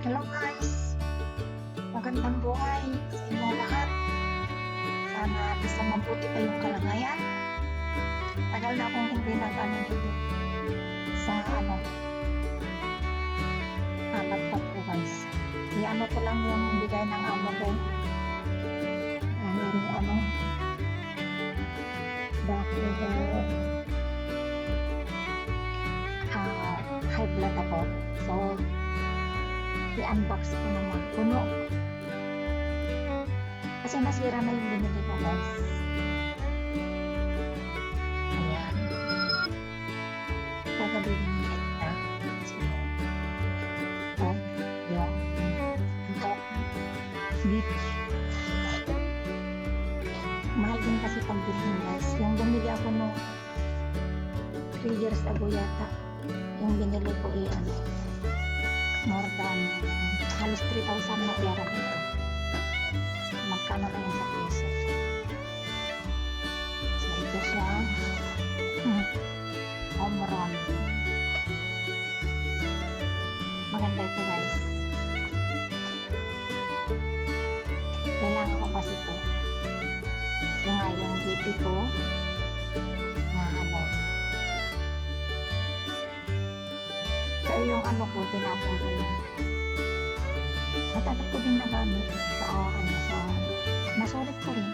Hello guys! Magandang buhay sa inyong lahat. Sana nasa mabuti kayong kalagayan. Tagal na akong hindi dito sa laptop ko guys. I-ano ko lang yung bigay ng amo ko. Dahil high blood ako. So, i-unbox ko naman. Puno. Kasi nasira na yung binili ko guys. Ayan. Kagabili na. So, ito. Yung beach. Mahal din kasi pagbilhin guys. Yung bumili ako no 3 years ago yata. Yung binili ko more than halos 3,000 na pera dito. Magkano na yun sa peso? So ito siya. Home run. Maganda ito guys. Kailangan ko kasi ito. Kasi nga yung BP ko na kaya yung ko tinapon ko lang. Matagal ko din nagamit sa nasulit ko rin.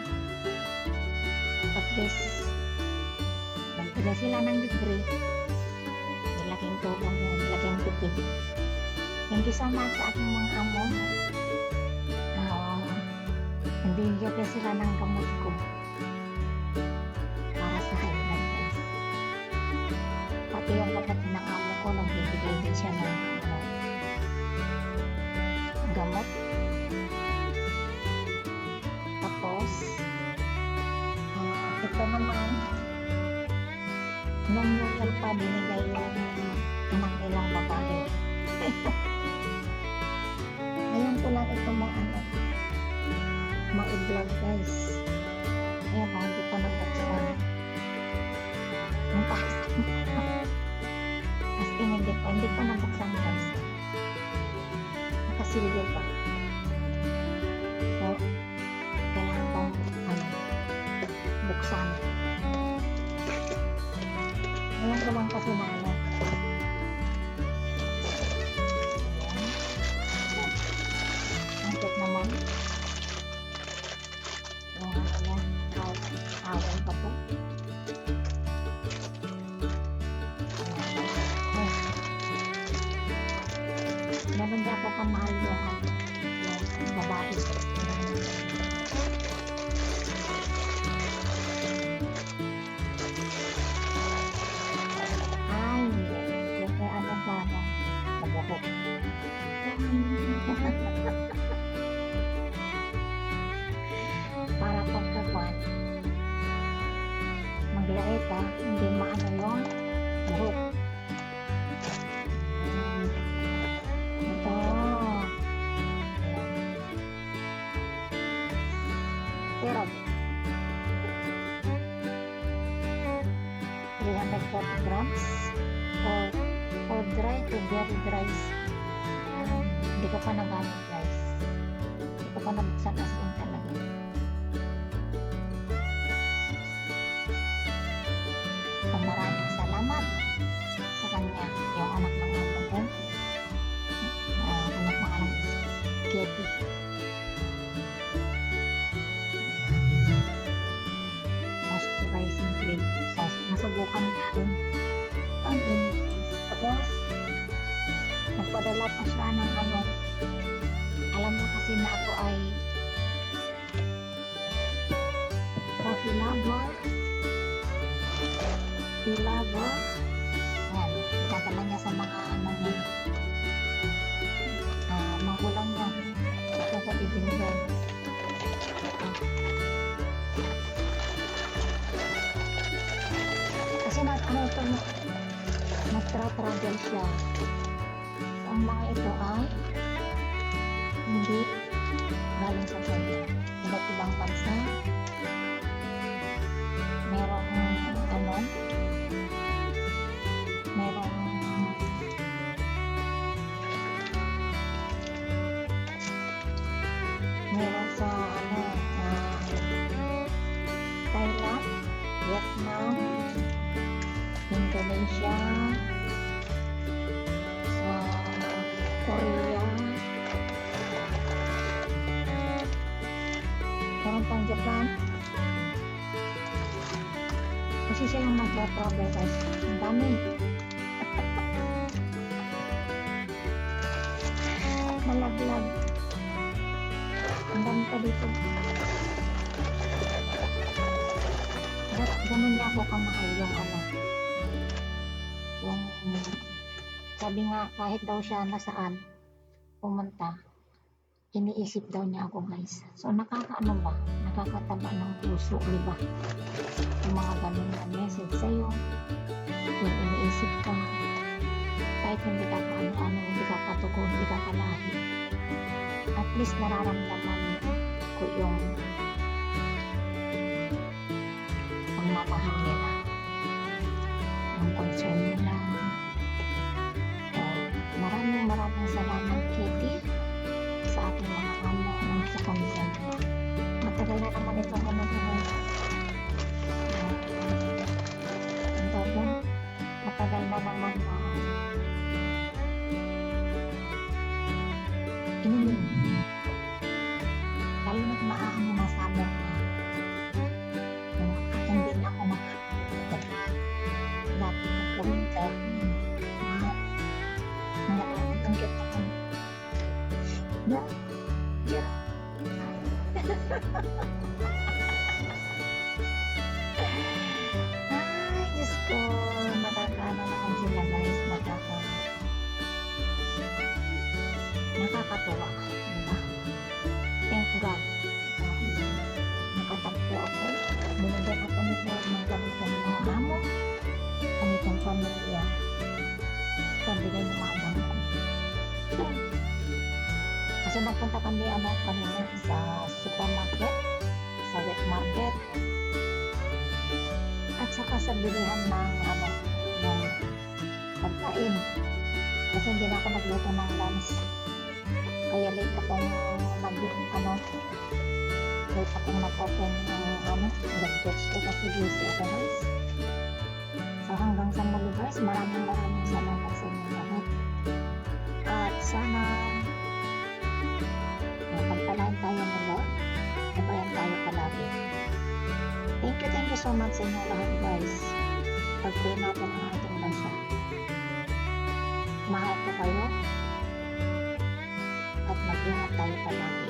At least nagbigay sila ng libre. Laking tulong yun, laking tipid. Thank you so much sa aking mga amo. Nabigyan ko sila ng gamot ko para sa high blood guys. Pati yung kapatid ng amo ko nagbibigay din siya ng gamot. Tapos ito naman memorial pa binigay yung anak nilang babae. Ngayon ko lang ito ma-vlog guys. Ayan hindi pa nabuksan. Ang taas. As in hindi pa nabuksan guys. Nakasilyo pa. So, kailangan kong buksan. Ngayon ko lang kasi ang check naman. Yung awal pa po. Meron din ako kamahal yung babae. Ay, yung kaya nabuhok. Para pagkakuan maglait hindi maano yung buhok. Ito pero 340 grams or dry to very dry. Hindi ko pa nagamit guys, hindi ko pa nabuksan as in talaga. Maraming salamat sa kanya, yung anak ng amo ko, anak ng anak Katie. Moisturizing cream. So, nasubukan natin ang inis. Tapos nagpadala pa siya ng alam mo kasi na ako ay coffee lover. Lover. Ayan, itatala niya sa mga niya. Magulang niya. Ito ko ibinigay. Kasi nagtra-travel siya. Ang mga ito ay hindi galing sa China. Iba't ibang bansa. Merong merong Korea. Meron pang Japan. Kasi siya yung nagtra-travel guys. Ang dami. Malaglag. Ang dami pa dito. Ganun niya ako kamahal yung ano. Yung sabi nga kahit daw siya nasaan pumunta, iniisip daw niya ako guys. So nakakaano ba? Nakakataba ng puso, di ba? Yung mga ganun na message sa'yo, yung iniisip ka, kahit hindi ka ano-ano, hindi ka katuko, hindi ka kalahi. At least nararamdaman ko yung pagmamahal nila, yung concern nila. Maraming salamat Kitty sa ating mga amo ng sa concern. Matagal na naman itong ano ko. Ang tawag, matagal na naman na inumin. Lalo na't maaano na summer na. At hindi na ako makakapagod. Dati magka-winter. Ang cute ako. Yeah. Ay, Diyos ko. Nakakaano naman sila guys. Nakakatuwa. Diba? Thank God. Nakatagpo ako. Binigyan ako nito ng ganito ng mga amo. Ang itong pamilya. Pabigay ng mga damo. Kasi nagpunta kami kanina sa supermarket, sa wet market, at saka sa bilihan ng ng pagkain. Kasi hindi na ako nagluto ng lunch. Kaya late akong nag-open ng gadgets ko kasi busy ako guys. So hanggang sa muli guys, maraming salamat sa inyo lahat. At sana pagpalain tayo ng Lord. Nabayan tayo palagi. Thank you so much sa inyo lahat guys. Pag-pray natin ang ating bansa. Mahal ko kayo. At mag-ingat tayo palagi.